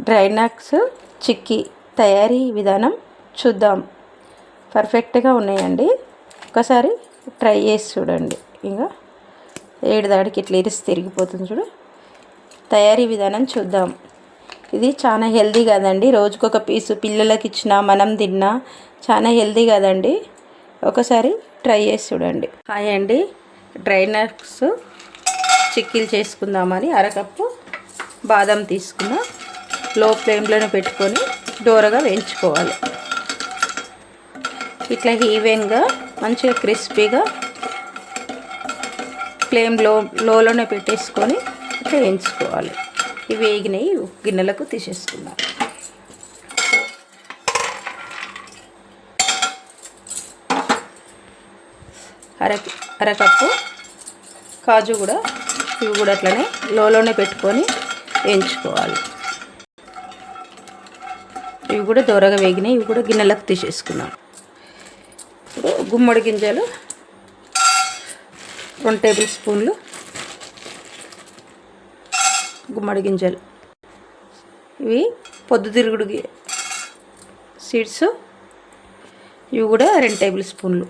Dry nuts chikki తయారీ విధానం చూద్దాం. పర్ఫెక్ట్గా ఉన్నాయండి. ఒకసారి ట్రై చేసి చూడండి. ఇంకా ఏడు దాడికి ఇట్లా ఇరిసి తిరిగిపోతుంది చూడు. తయారీ విధానం చూద్దాం. ఇది చాలా హెల్దీ కదండి. రోజుకొక పీసు పిల్లలకి ఇచ్చినా మనం తిన్నా చాలా హెల్దీ కదండి. ఒకసారి ట్రై చేసి చూడండి. హాయ్ అండి. డ్రై నట్స్ చిక్కీలు చేసుకుందామని అరకప్పు బాదం తీసుకున్నా. లో ఫ్లేమ్లోనే పెట్టుకొని దోరగా వేయించుకోవాలి. ఇట్లా ఈవెన్గా మంచిగా క్రిస్పీగా లోలోనే పెట్టేసుకొని ఇట్లా వేయించుకోవాలి. ఇవి వేగినవి గిన్నెలకు తీసేసుకుందాం. అరకప్పు కాజు కూడా ఇవి కూడా అట్లనే లోలోనే పెట్టుకొని వేయించుకోవాలి. ఇవి కూడా దోరగా వేగినాయి. ఇవి కూడా గిన్నెలకు తీసేసుకున్నాం. ఇప్పుడు గుమ్మడి గింజలు 2 టేబుల్ స్పూన్లు గుమ్మడి గింజలు. ఇవి పొద్దుతిరుగుడు సీడ్స్, ఇవి కూడా 2 టేబుల్ స్పూన్లు.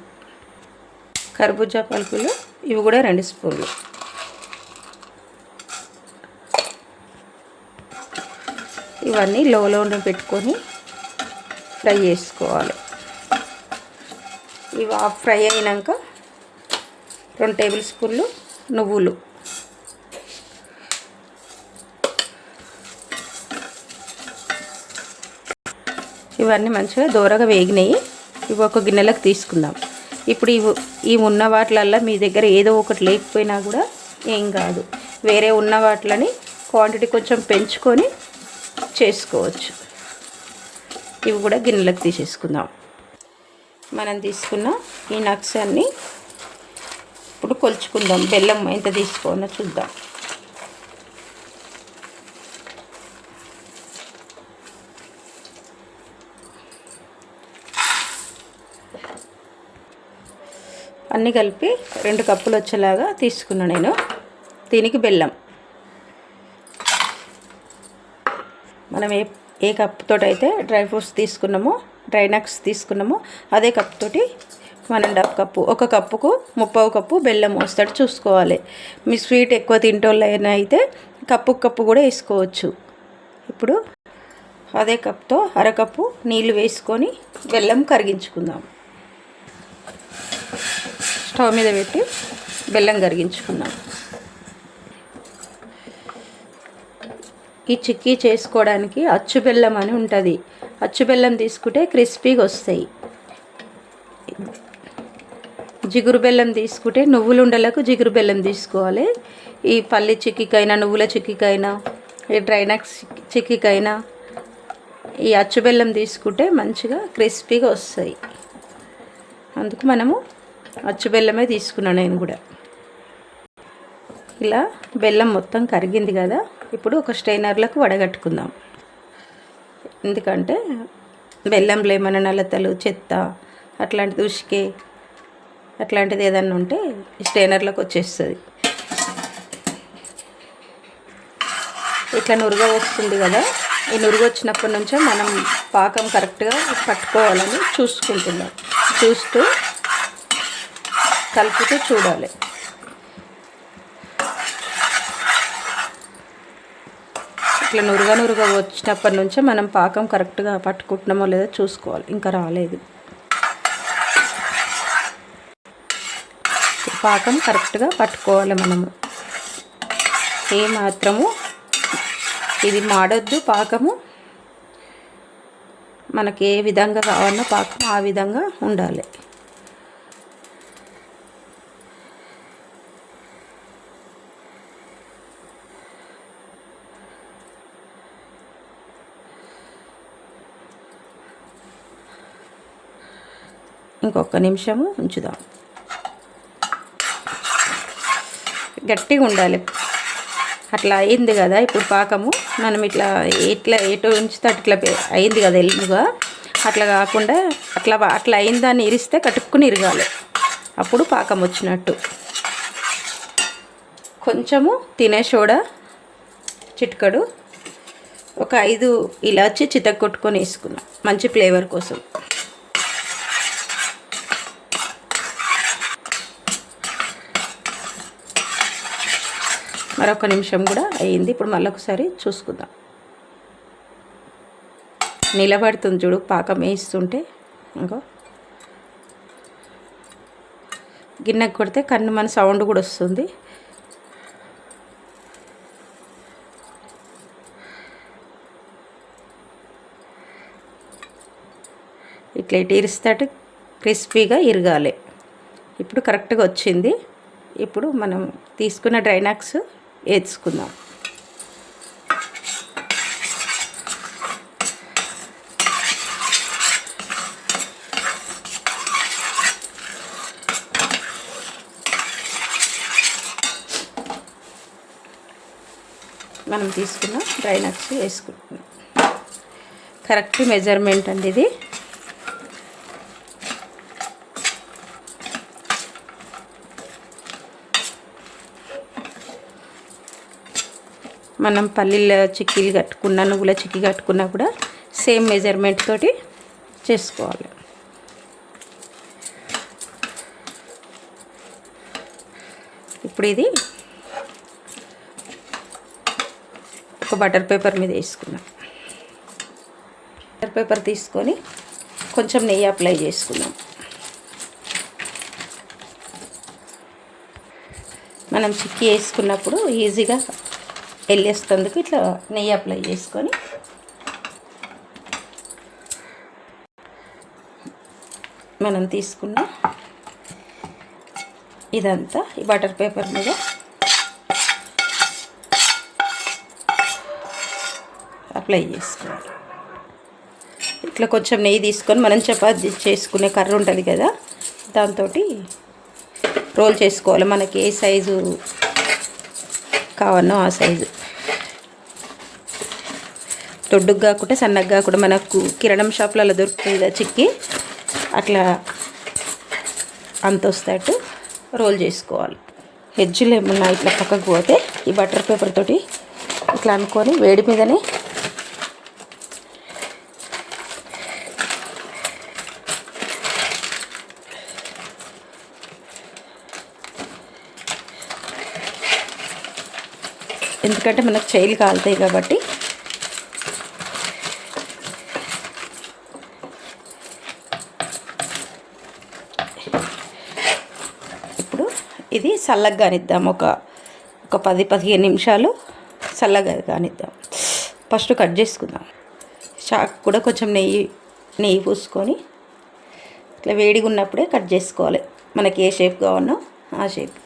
కర్బూజా పలుకులు, ఇవి కూడా 2 స్పూన్లు. ఇవన్నీ లోనే పెట్టుకొని ఫ్రై చేసుకోవాలి. ఇవి ఫ్రై అయినాక 2 టేబుల్ స్పూన్లు నువ్వులు, ఇవన్నీ మంచిగా దోరగా వేగినాయి. ఇవి ఒక గిన్నెలకు తీసుకుందాం. ఇప్పుడు ఈ ఉన్న వాటిలల్లో మీ దగ్గర ఏదో ఒకటి లేకపోయినా కూడా ఏం కాదు. వేరే ఉన్న వాటిని క్వాంటిటీ కొంచెం పెంచుకొని చేసుకోవచ్చు. ఇవి కూడా గిన్నెలకు తీసేసుకుందాం. మనం తీసుకున్న ఈ నట్స్ అన్నీ ఇప్పుడు కొలుచుకుందాం. బెల్లం ఎంత తీసుకోవాలో చూద్దాం. అన్నీ కలిపి 2 కప్పులు వచ్చేలాగా తీసుకున్నా నేను. దీనికి బెల్లం మనం ఏ కప్పుతో అయితే డ్రై ఫ్రూట్స్ తీసుకున్నామో, డ్రై నట్స్ తీసుకున్నామో అదే కప్పుతోటి 1.5 కప్పు, ఒక కప్పుకు 3/4 కప్పు బెల్లం వస్తాడు చూసుకోవాలి. మీ స్వీట్ ఎక్కువ తింటోళ్ళైనా అయితే కప్పు కూడా వేసుకోవచ్చు. ఇప్పుడు అదే కప్తో అరకప్పు నీళ్ళు వేసుకొని బెల్లం కరిగించుకుందాం. స్టవ్ మీద పెట్టి బెల్లం కరిగించుకుందాం. ఈ చిక్కీ చేసుకోవడానికి అచ్చు బెల్లం అని ఉంటుంది. అచ్చు బెల్లం తీసుకుంటే క్రిస్పీగా వస్తాయి. జిగురు బెల్లం తీసుకుంటే నువ్వులు ఉండలకు జిగురు బెల్లం తీసుకోవాలి. ఈ పల్లి చిక్కీకైనా, నువ్వుల చిక్కీకైనా, ఈ డ్రై నట్స్ చిక్కీకైనా ఈ అచ్చు బెల్లం తీసుకుంటే మంచిగా క్రిస్పీగా వస్తాయి. అందుకు మనము అచ్చు బెల్లమే తీసుకున్నాను నేను కూడా. ఇలా బెల్లం మొత్తం కరిగింది కదా. ఇప్పుడు ఒక స్ట్రైనర్లకు వడగట్టుకుందాం. ఎందుకంటే బెల్లంలో ఏమైనా నల్లతలు, చెత్త, అట్లాంటిది ఉసికే అట్లాంటిది ఏదన్నా ఉంటే స్ట్రైనర్లకు వచ్చేస్తుంది. ఇట్లా నురుగ వస్తుంది కదా. ఈ నురుగు వచ్చినప్పటి నుంచే మనం పాకం కరెక్ట్గా పట్టుకోవాలని చూస్తూ కలుపుతూ చూడాలి. ఇట్లా నురుగ వచ్చినప్పటి నుంచే మనం పాకం కరెక్ట్గా పట్టుకుంటున్నామో లేదో చూసుకోవాలి. ఇంకా రాలేదు. పాకం కరెక్ట్గా పట్టుకోవాలి మనము. ఏమాత్రము ఇది మాడొద్దు. పాకము మనకి ఏ విధంగా కావాలన్నా పాకం ఆ విధంగా ఉండాలి. ఇంకొక నిమిషము ఉంచుదాం. గట్టిగా ఉండాలి. అట్లా అయింది కదా ఇప్పుడు పాకము. మనం ఇట్లా ఎటు ఉంచితే అట్లా అయింది కదా ఎల్లుగా. అట్లా కాకుండా అట్లా అయిన దాన్ని ఇరిస్తే కట్టుకుని ఇరగాలి. అప్పుడు పాకం వచ్చినట్టు. కొంచెము తినే సోడా చిటికెడు, ఒక 5 ఇలాచి చితక్కొట్టుకొని వేసుకున్నాం మంచి ఫ్లేవర్ కోసం. మరొక నిమిషం కూడా అయ్యింది. ఇప్పుడు మళ్ళీ ఒకసారి చూసుకుందాం. నిలబడుతుంది చూడు పాకం వేస్తుంటే. ఇంకో గిన్నెకు కొడితే కన్ను మన సౌండ్ కూడా వస్తుంది. ఇట్లా ఇటు ఇరిస్తేట క్రిస్పీగా ఇరగాలి. ఇప్పుడు కరెక్ట్గా వచ్చింది. ఇప్పుడు మనం తీసుకున్న డ్రై నట్స్ వేసుకుందాం. మనం తీసుకున్న డ్రై నట్స్ వేసుకుంటున్నాం. కరెక్ట్ మెజర్మెంట్ అండి ఇది. మనం పల్లీల చిక్కీలు కట్టుకున్నా నువ్వుల చిక్కీ కట్టుకున్నా కూడా సేమ్ మెజర్మెంట్ తోటి చేసుకోవాలి. ఇప్పుడు ఇది ఒక బటర్ పేపర్ మీద వేసుకున్నాం. బటర్ పేపర్ తీసుకొని కొంచెం నెయ్యి అప్లై చేసుకున్నాం. మనం చిక్కీ వేసుకున్నప్పుడు ఈజీగా వెళ్ళేస్తేందుకు ఇట్లా నెయ్యి అప్లై చేసుకొని మనం తీసుకున్న ఇదంతా ఈ బటర్ పేపర్ మీద అప్లై చేసుకోవాలి. ఇట్లా కొంచెం నెయ్యి తీసుకొని మనం చపాతీ చేసుకునే కర్ర ఉంటుంది కదా, దాంతో రోల్ చేసుకోవాలి. మనకి ఏ సైజు కావాలనో ఆ సైజు. దొడ్డుగా కాకుండా సన్నగా కాకుండా మనకు కిరాణం షాప్లలో దొరుకుతుంది కదా చిక్కీ, అట్లా అంత వస్తేట్టు రోల్ చేసుకోవాలి. హెడ్జ్లు ఏమన్నా ఇట్లా పక్కకు పోతే ఈ బటర్ పేపర్ తోటి ఇట్లా అనుకొని వేడి మీదనే ఎందుకంటే మనకు చేయిలు కాలుతాయి కాబట్టి ఇప్పుడు ఇది చల్లగా కానిద్దాం. ఒక 10-15 నిమిషాలు చల్లగా కానిద్దాం. ఫస్ట్ కట్ చేసుకుందాం. చాకు కూడా కొంచెం నెయ్యి పూసుకొని ఇట్లా వేడిగా ఉన్నప్పుడే కట్ చేసుకోవాలి. మనకి ఏ షేప్ కావాలనో ఆ షేప్.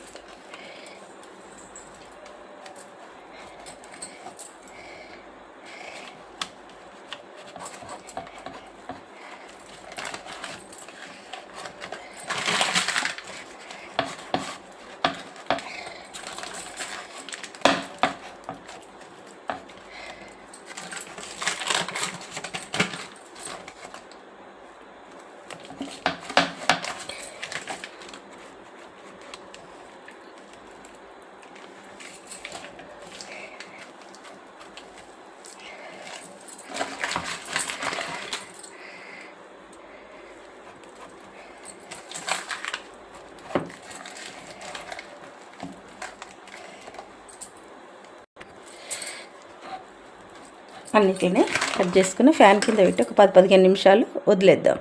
అన్నిటిని కట్ చేసుకుని ఫ్యాన్ కింద పెట్టి ఒక 10-15 నిమిషాలు వదిలేద్దాం.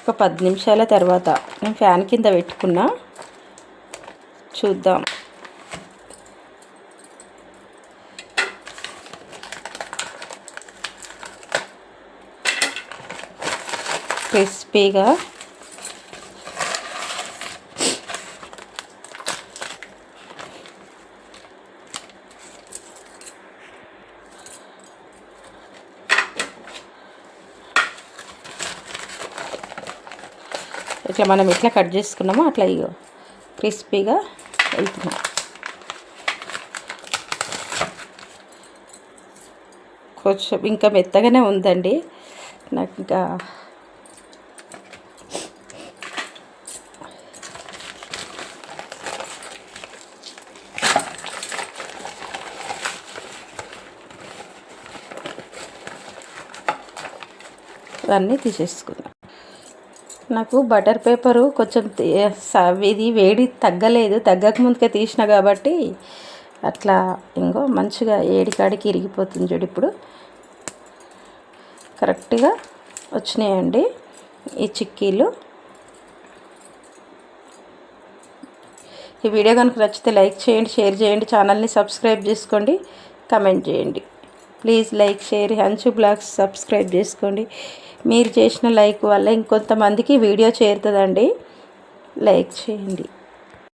ఒక 10 నిమిషాల తర్వాత నేను ఫ్యాన్ కింద పెట్టుకున్నా, చూద్దాం. క్రిస్పీగా ఇట్లా మనం ఎట్లా కట్ చేసుకున్నామో అట్లా ఇగో క్రిస్పీగా వెళ్తున్నాం. కొంచెం ఇంకా మెత్తగానే ఉందండి నాకు. ఇంకా అన్నీ తీసేసుకుందాం. నాకు బటర్ పేపరు కొంచెం ఇది వేడి తగ్గలేదు, తగ్గక ముందుకే తీసిన కాబట్టి అట్లా ఇంకో మంచిగా ఏడికాడికి ఇరిగిపోతుంది చూడు. ఇప్పుడు కరెక్ట్గా వచ్చినాయండి ఈ చిక్కీలు. ఈ వీడియో కనుక నచ్చితే లైక్ చేయండి, షేర్ చేయండి, ఛానల్ని సబ్స్క్రైబ్ చేసుకోండి, కమెంట్ చేయండి. Please like, share, Hanshu blogs subscribe చేసుకోండి. మీరు చేసిన లైక్ వల్ల ఇంకొంతమందికి వీడియో చేరుతుందండి. లైక్ చేయండి.